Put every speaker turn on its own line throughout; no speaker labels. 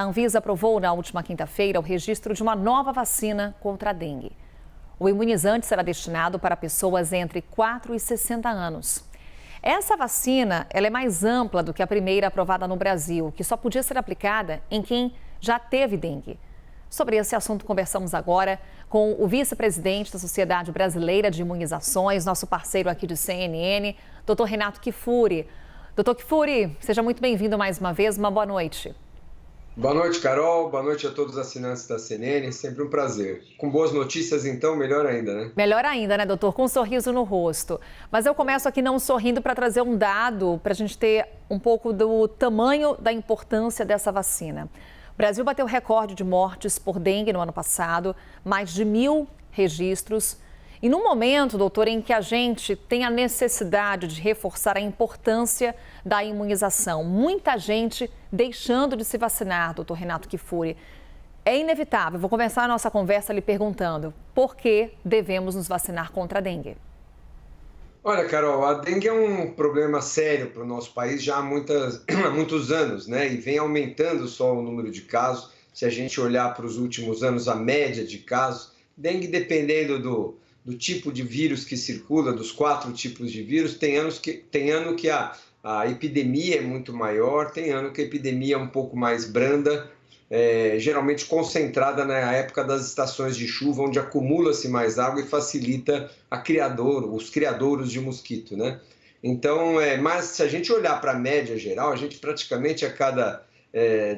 A Anvisa aprovou na última quinta-feira o registro de uma nova vacina contra a dengue. O imunizante será destinado para pessoas entre 4 e 60 anos. Essa vacina ela é mais ampla do que a primeira aprovada no Brasil, que só podia ser aplicada em quem já teve dengue. Sobre esse assunto, conversamos agora com o vice-presidente da Sociedade Brasileira de Imunizações, nosso parceiro aqui de CNN, Dr. Renato Kifuri. Dr. Kifuri, seja muito bem-vindo mais uma vez, uma boa noite.
Boa noite, Carol. Boa noite a todos os assinantes da CNN. Sempre um prazer. Com boas notícias, então, melhor ainda, né?
Melhor ainda, né, doutor? Com um sorriso no rosto. Mas eu começo aqui não sorrindo para trazer um dado para a gente ter um pouco do tamanho da importância dessa vacina. O Brasil bateu recorde de mortes por dengue no ano passado, mais de 1.000 registros. E no momento, doutor, em que a gente tem a necessidade de reforçar a importância da imunização, muita gente deixando de se vacinar, doutor Renato Kifuri. É inevitável, vou começar a nossa conversa lhe perguntando, por que devemos nos vacinar contra a dengue?
Olha, Carol, a dengue é um problema sério para o nosso país já há muitos anos, né? E vem aumentando só o número de casos. Se a gente olhar para os últimos anos, a média de casos, dengue, dependendo do tipo de vírus que circula, dos 4 tipos de vírus, tem ano que a epidemia é muito maior, tem ano que a epidemia é um pouco mais branda, geralmente concentrada na época das estações de chuva, onde acumula-se mais água e facilita os criadouros de mosquito, né? Então, mas se a gente olhar para a média geral, a gente praticamente a cada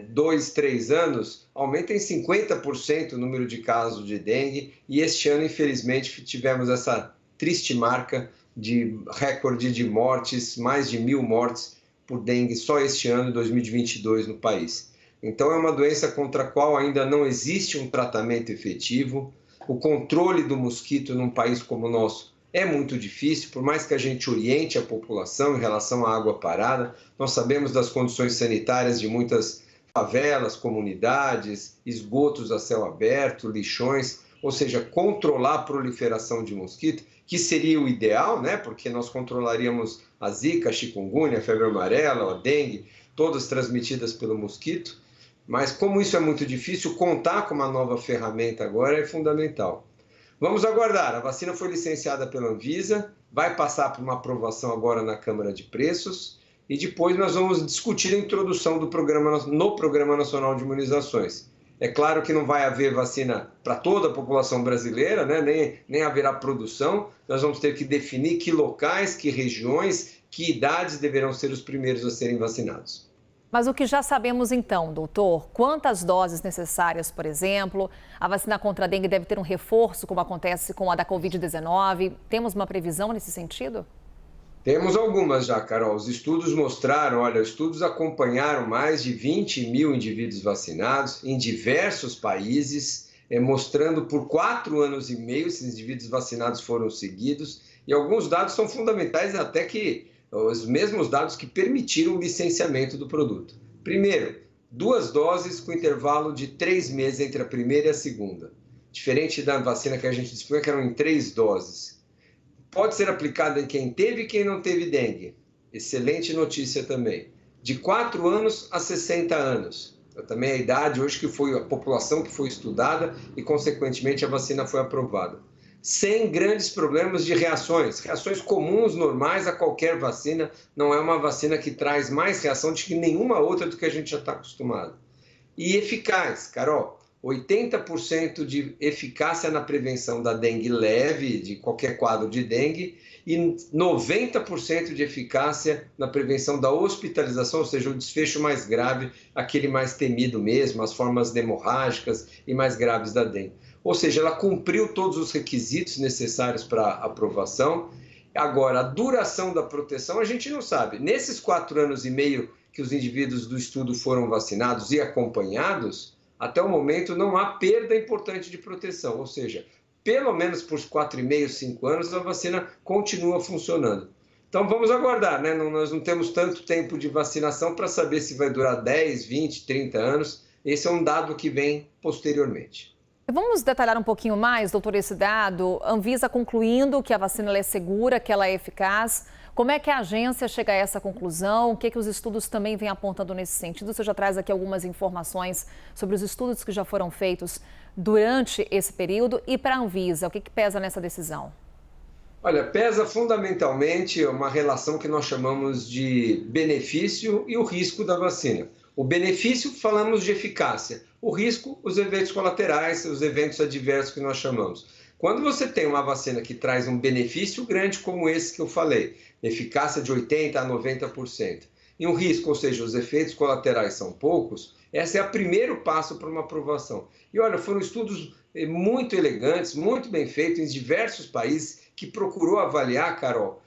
2, 3 anos, aumenta em 50% o número de casos de dengue e este ano, infelizmente, tivemos essa triste marca de recorde de mortes, mais de 1.000 mortes por dengue só este ano, 2022, no país. Então é uma doença contra a qual ainda não existe um tratamento efetivo, o controle do mosquito num país como o nosso é muito difícil, por mais que a gente oriente a população em relação à água parada, nós sabemos das condições sanitárias de muitas favelas, comunidades, esgotos a céu aberto, lixões, ou seja, controlar a proliferação de mosquito, que seria o ideal, né? Porque nós controlaríamos a zika, a chikungunya, a febre amarela, a dengue, todas transmitidas pelo mosquito, mas como isso é muito difícil, contar com uma nova ferramenta agora é fundamental. Vamos aguardar. A vacina foi licenciada pela Anvisa, vai passar por uma aprovação agora na Câmara de Preços e depois nós vamos discutir a introdução no Programa Nacional de Imunizações. É claro que não vai haver vacina para toda a população brasileira, né? nem haverá produção. Nós vamos ter que definir que locais, que regiões, que idades deverão ser os primeiros a serem vacinados.
Mas o que já sabemos então, doutor, quantas doses necessárias, por exemplo? A vacina contra a dengue deve ter um reforço, como acontece com a da Covid-19. Temos uma previsão nesse sentido?
Temos algumas já, Carol. Os estudos mostraram, estudos acompanharam mais de 20.000 indivíduos vacinados em diversos países, mostrando por 4 anos e meio esses indivíduos vacinados foram seguidos. E alguns dados são fundamentais até que os mesmos dados que permitiram o licenciamento do produto. Primeiro, 2 doses com intervalo de 3 meses entre a primeira e a segunda. Diferente da vacina que a gente dispõe, que eram em 3 doses. Pode ser aplicada em quem teve e quem não teve dengue. Excelente notícia também. De 4 anos a 60 anos. Também a idade hoje que foi a população que foi estudada e, consequentemente, a vacina foi aprovada. Sem grandes problemas de reações comuns, normais a qualquer vacina. Não é uma vacina que traz mais reação do que nenhuma outra do que a gente já está acostumado. E eficaz, Carol, 80% de eficácia na prevenção da dengue leve, de qualquer quadro de dengue, e 90% de eficácia na prevenção da hospitalização, ou seja, o desfecho mais grave, aquele mais temido mesmo, as formas hemorrágicas e mais graves da dengue. Ou seja, ela cumpriu todos os requisitos necessários para aprovação. Agora, a duração da proteção a gente não sabe. Nesses 4 anos e meio que os indivíduos do estudo foram vacinados e acompanhados, até o momento não há perda importante de proteção. Ou seja, pelo menos por 4,5, 5 anos, a vacina continua funcionando. Então vamos aguardar, né? Nós não temos tanto tempo de vacinação para saber se vai durar 10, 20, 30 anos. Esse é um dado que vem posteriormente.
Vamos detalhar um pouquinho mais, doutor, esse dado. Anvisa concluindo que a vacina é segura, que ela é eficaz. Como é que a agência chega a essa conclusão? O que os estudos também vêm apontando nesse sentido? Você já traz aqui algumas informações sobre os estudos que já foram feitos durante esse período. E para a Anvisa, o que pesa nessa decisão?
Olha, pesa fundamentalmente uma relação que nós chamamos de benefício e o risco da vacina. O benefício, falamos de eficácia. O risco, os efeitos colaterais, os eventos adversos que nós chamamos. Quando você tem uma vacina que traz um benefício grande como esse que eu falei, eficácia de 80% a 90%, e um risco, ou seja, os efeitos colaterais são poucos, esse é o primeiro passo para uma aprovação. E olha, foram estudos muito elegantes, muito bem feitos em diversos países, que procurou avaliar, Carol,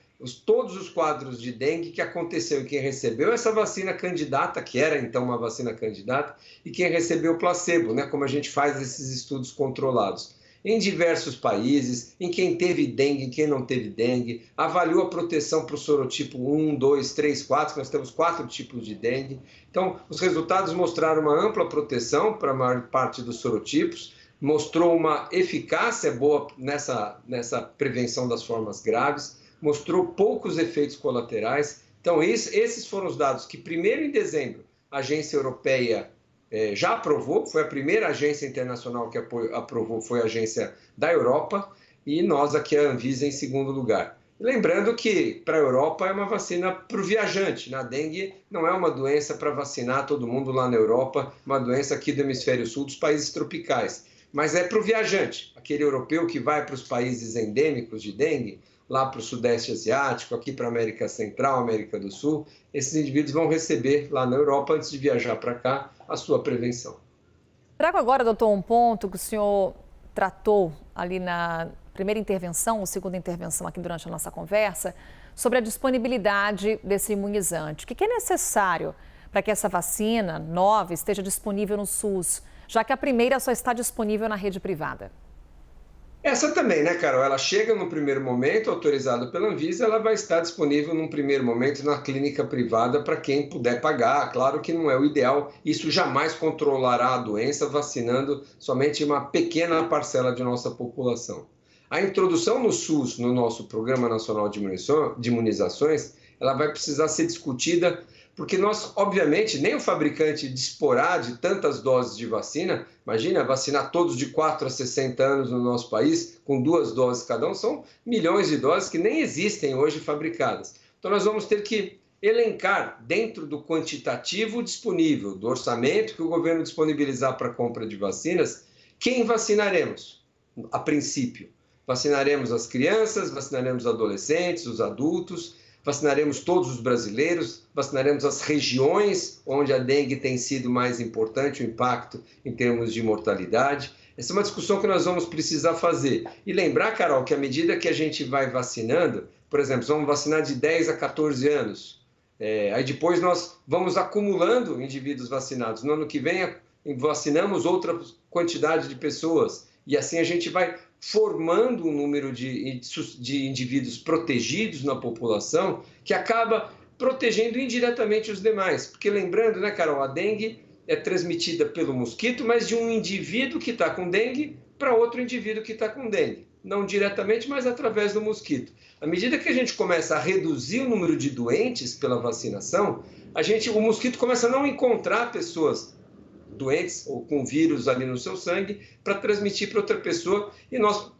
todos os quadros de dengue que aconteceu e quem recebeu essa vacina candidata, que era então uma vacina candidata, e quem recebeu o placebo, né, como a gente faz esses estudos controlados. Em diversos países, em quem teve dengue, em quem não teve dengue, avaliou a proteção para o sorotipo 1, 2, 3, 4, que nós temos 4 tipos de dengue. Então, os resultados mostraram uma ampla proteção para a maior parte dos sorotipos, mostrou uma eficácia boa nessa prevenção das formas graves, mostrou poucos efeitos colaterais. Então, esses foram os dados que, primeiro em dezembro, a agência europeia já aprovou, foi a primeira agência internacional que aprovou, foi a agência da Europa, e nós aqui, a Anvisa, em segundo lugar. Lembrando que para a Europa é uma vacina para o viajante, né? A dengue não é uma doença para vacinar todo mundo lá na Europa, uma doença aqui do hemisfério sul, dos países tropicais. Mas é para o viajante, aquele europeu que vai para os países endêmicos de dengue, lá para o Sudeste Asiático, aqui para a América Central, América do Sul, esses indivíduos vão receber lá na Europa, antes de viajar para cá, a sua prevenção.
Trago agora, doutor, um ponto que o senhor tratou ali na primeira intervenção, ou segunda intervenção aqui durante a nossa conversa, sobre a disponibilidade desse imunizante. O que é necessário para que essa vacina nova esteja disponível no SUS, já que a primeira só está disponível na rede privada?
Essa também, né, Carol? Ela chega no primeiro momento, autorizada pela Anvisa, ela vai estar disponível num primeiro momento na clínica privada para quem puder pagar. Claro que não é o ideal, isso jamais controlará a doença, vacinando somente uma pequena parcela de nossa população. A introdução no SUS, no nosso Programa Nacional de Imunizações, ela vai precisar ser discutida, porque nós, obviamente, nem o fabricante disporá de tantas doses de vacina. Imagina, vacinar todos de 4 a 60 anos no nosso país, com 2 doses cada um, são milhões de doses que nem existem hoje fabricadas. Então nós vamos ter que elencar dentro do quantitativo disponível, do orçamento que o governo disponibilizar para a compra de vacinas, quem vacinaremos, a princípio. Vacinaremos as crianças, vacinaremos os adolescentes, os adultos, vacinaremos todos os brasileiros, vacinaremos as regiões onde a dengue tem sido mais importante, o impacto em termos de mortalidade. Essa é uma discussão que nós vamos precisar fazer. E lembrar, Carol, que à medida que a gente vai vacinando, por exemplo, vamos vacinar de 10 a 14 anos, aí depois nós vamos acumulando indivíduos vacinados. No ano que vem, vacinamos outra quantidade de pessoas. E assim a gente vai formando um número de indivíduos protegidos na população que acaba protegendo indiretamente os demais. Porque lembrando, né, Carol, a dengue é transmitida pelo mosquito, mas de um indivíduo que está com dengue para outro indivíduo que está com dengue. Não diretamente, mas através do mosquito. À medida que a gente começa a reduzir o número de doentes pela vacinação, o mosquito começa a não encontrar pessoas doentes ou com vírus ali no seu sangue para transmitir para outra pessoa, e nós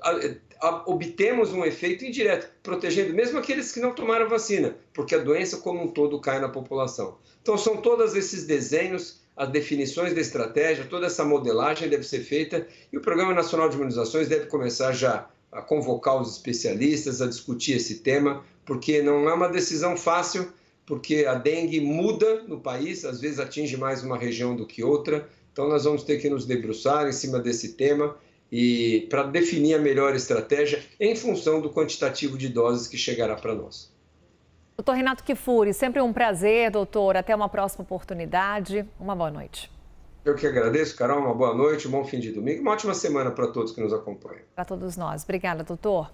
obtemos um efeito indireto, protegendo mesmo aqueles que não tomaram vacina, porque a doença como um todo cai na população. Então são todos esses desenhos, as definições da estratégia, toda essa modelagem deve ser feita, e o Programa Nacional de Imunizações deve começar já a convocar os especialistas, a discutir esse tema, porque não é uma decisão fácil, porque a dengue muda no país, às vezes atinge mais uma região do que outra. Então nós vamos ter que nos debruçar em cima desse tema e para definir a melhor estratégia em função do quantitativo de doses que chegará para nós.
Doutor Renato Kifuri, sempre um prazer, doutor. Até uma próxima oportunidade. Uma boa noite.
Eu que agradeço, Carol. Uma boa noite, um bom fim de domingo, uma ótima semana para todos que nos acompanham.
Para todos nós. Obrigada, doutor.